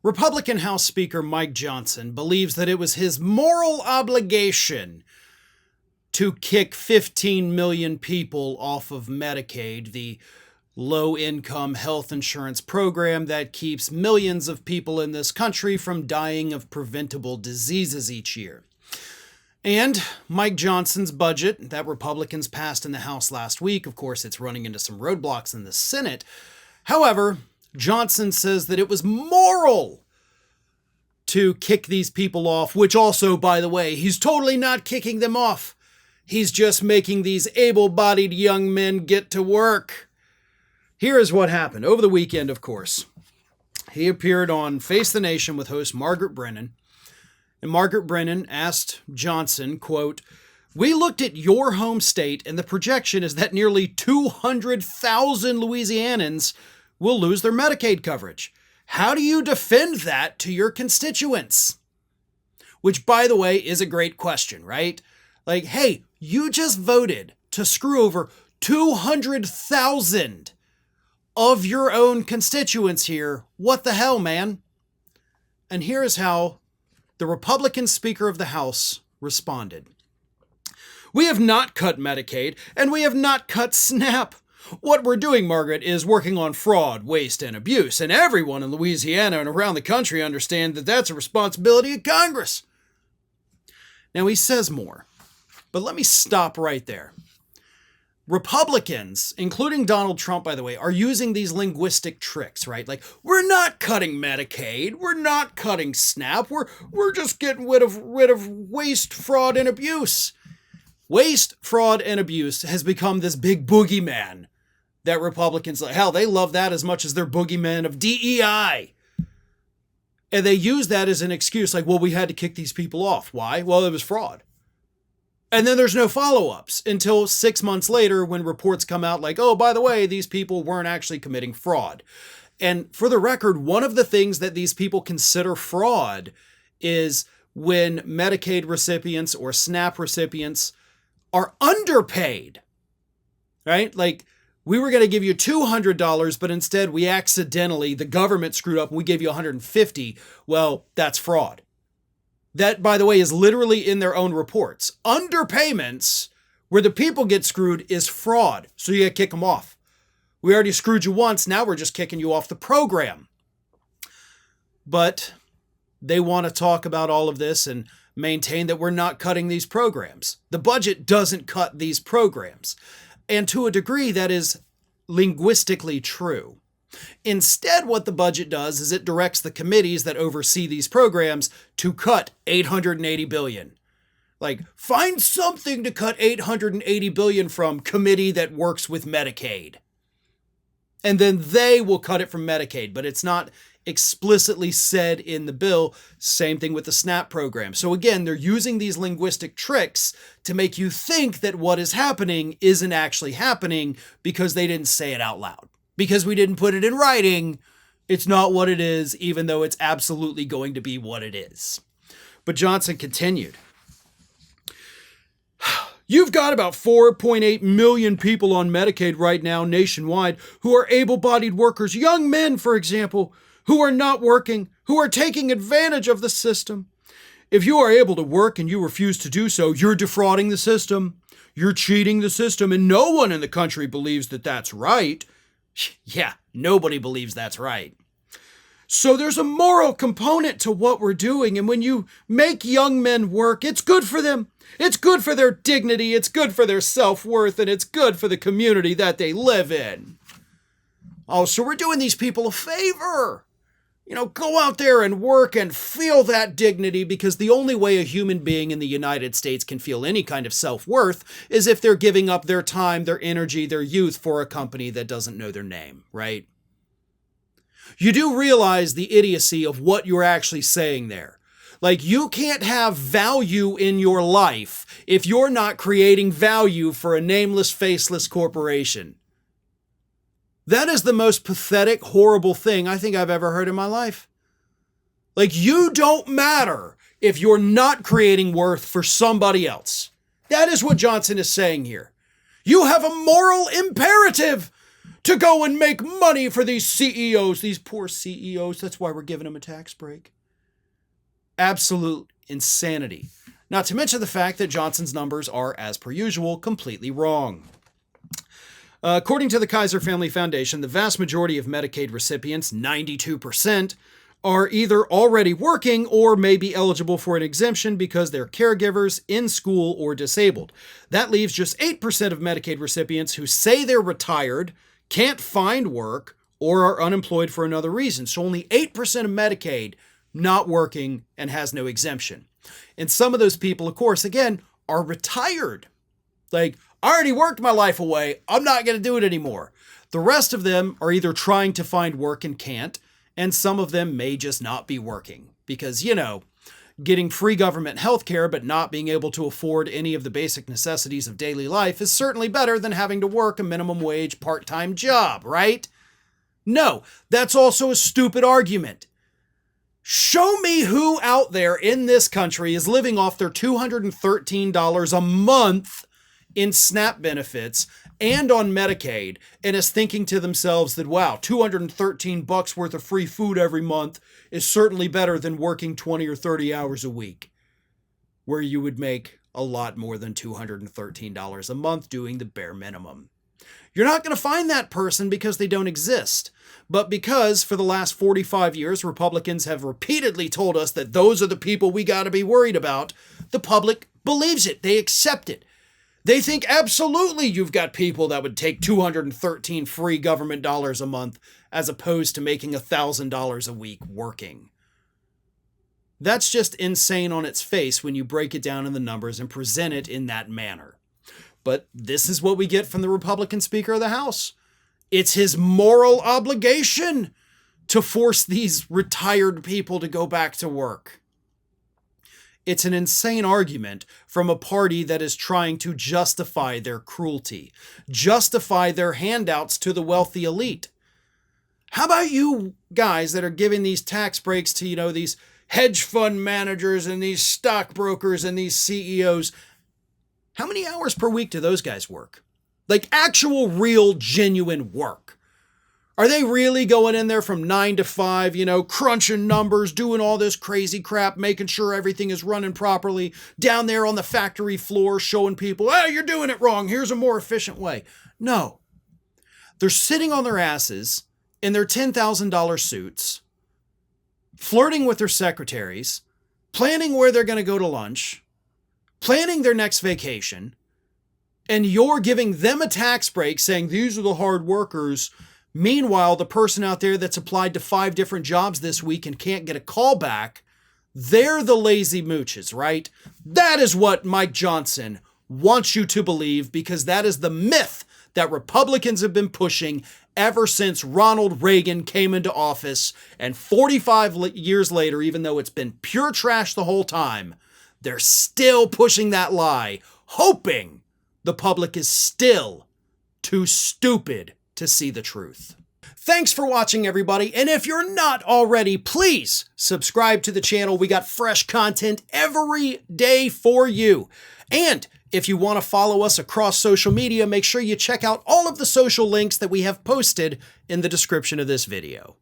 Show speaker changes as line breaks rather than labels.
Republican House Speaker Mike Johnson believes that it was his moral obligation to kick 15 million people off of Medicaid, the low-income health insurance program that keeps millions of people in this country from dying of preventable diseases each year. And Mike Johnson's budget that Republicans passed in the House last week, of course, it's running into some roadblocks in the Senate. However, Johnson says that it was moral to kick these people off, which also, by the way, he's totally not kicking them off. He's just making these able-bodied young men get to work. Here is what happened. Over the weekend, of course, he appeared on Face the Nation with host Margaret Brennan. And Margaret Brennan asked Johnson, quote, "We looked at your home state and the projection is that nearly 200,000 Louisianans will lose their Medicaid coverage. How do you defend that to your constituents?" Which, by the way, is a great question, right? Like, hey, you just voted to screw over 200,000 of your own constituents here. What the hell, man? And here is how the Republican Speaker of the House responded. "We have not cut Medicaid, and we have not cut SNAP. What we're doing, Margaret, is working on fraud, waste, and abuse, and everyone in Louisiana and around the country understand that that's a responsibility of Congress." Now, he says more, but let me stop right there. Republicans, including Donald Trump, by the way, are using these linguistic tricks, right? Like, we're not cutting Medicaid, we're not cutting SNAP, we're just getting rid of waste, fraud, and abuse. Waste, fraud, and abuse has become this big boogeyman that Republicans, hell, they love that as much as their boogeyman of DEI. And they use that as an excuse, like, well, we had to kick these people off. Why? Well, it was fraud. And then there's no follow-ups until 6 months later when reports come out like, oh, by the way, these people weren't actually committing fraud. And for the record, one of the things that these people consider fraud is when Medicaid recipients or SNAP recipients are underpaid, right? Like, we were going to give you $200, but instead we accidentally, the government screwed up and we gave you $150. Well, that's fraud. That, by the way, is literally in their own reports. Underpayments, where the people get screwed, is fraud. So you got to kick them off. We already screwed you once. Now we're just kicking you off the program. But they want to talk about all of this and maintain that we're not cutting these programs. The budget doesn't cut these programs. And to a degree, that is linguistically true. Instead, what the budget does is it directs the committees that oversee these programs to cut $880 billion. Like, find something to cut $880 billion from, committee that works with Medicaid. And then they will cut it from Medicaid, but it's not explicitly said in the bill. Same thing with the SNAP program. So again, they're using these linguistic tricks to make you think that what is happening isn't actually happening because they didn't say it out loud. Because we didn't put it in writing, it's not what it is, even though it's absolutely going to be what it is. But Johnson continued. You've got about 4.8 million people on Medicaid right now nationwide who are able-bodied workers, young men, for example, who are not working, who are taking advantage of the system. If you are able to work and you refuse to do so, you're defrauding the system. You're cheating the system, and no one in the country believes that that's right. Yeah, nobody believes that's right. So there's a moral component to what we're doing. And when you make young men work, it's good for them. It's good for their dignity. It's good for their self-worth. And it's good for the community that they live in. Oh, so we're doing these people a favor. You know, go out there and work and feel that dignity, because the only way a human being in the United States can feel any kind of self-worth is if they're giving up their time, their energy, their youth for a company that doesn't know their name, right? You do realize the idiocy of what you're actually saying there. Like, you can't have value in your life if you're not creating value for a nameless, faceless corporation. That is the most pathetic, horrible thing I think I've ever heard in my life. Like, you don't matter if you're not creating worth for somebody else. That is what Johnson is saying here. You have a moral imperative to go and make money for these CEOs, these poor CEOs. That's why we're giving them a tax break. Absolute insanity. Not to mention the fact that Johnson's numbers are, as per usual, completely wrong. According to the Kaiser Family Foundation, the vast majority of Medicaid recipients, 92%, are either already working or may be eligible for an exemption because they're caregivers, in school, or disabled. That leaves just 8% of Medicaid recipients who say they're retired, can't find work, or are unemployed for another reason. So only 8% of Medicaid not working and has no exemption. And some of those people, of course, again, are retired. Like, I already worked my life away. I'm not going to do it anymore. The rest of them are either trying to find work and can't, and some of them may just not be working because, you know, getting free government health care but not being able to afford any of the basic necessities of daily life is certainly better than having to work a minimum wage part-time job, right? No, that's also a stupid argument. Show me who out there in this country is living off their $213 a month in SNAP benefits and on Medicaid and is thinking to themselves that, wow, $213 worth of free food every month is certainly better than working 20 or 30 hours a week, where you would make a lot more than $213 a month doing the bare minimum. You're not going to find that person because they don't exist, but because for the last 45 years, Republicans have repeatedly told us that those are the people we got to be worried about. The public believes it. They accept it. They think absolutely you've got people that would take 213 free government dollars a month as opposed to making $1,000 a week working. That's just insane on its face when you break it down in the numbers and present it in that manner. But this is what we get from the Republican Speaker of the House. It's his moral obligation to force these retired people to go back to work. It's an insane argument from a party that is trying to justify their cruelty, justify their handouts to the wealthy elite. How about you guys that are giving these tax breaks to, you know, these hedge fund managers and these stockbrokers and these CEOs? How many hours per week do those guys work? Like actual, real, genuine work. Are they really going in there from 9 to 5, you know, crunching numbers, doing all this crazy crap, making sure everything is running properly, down there on the factory floor showing people, hey, you're doing it wrong, here's a more efficient way? No. They're sitting on their asses in their $10,000 suits, flirting with their secretaries, planning where they're going to go to lunch, planning their next vacation, and you're giving them a tax break saying these are the hard workers. Meanwhile, the person out there that's applied to 5 different jobs this week and can't get a call back, they're the lazy mooches, right? That is what Mike Johnson wants you to believe because that is the myth that Republicans have been pushing ever since Ronald Reagan came into office. And 45 years later, even though it's been pure trash the whole time, they're still pushing that lie, hoping the public is still too stupid to see the truth. Thanks for watching, everybody. And if you're not already, please subscribe to the channel. We got fresh content every day for you. And if you want to follow us across social media, make sure you check out all of the social links that we have posted in the description of this video.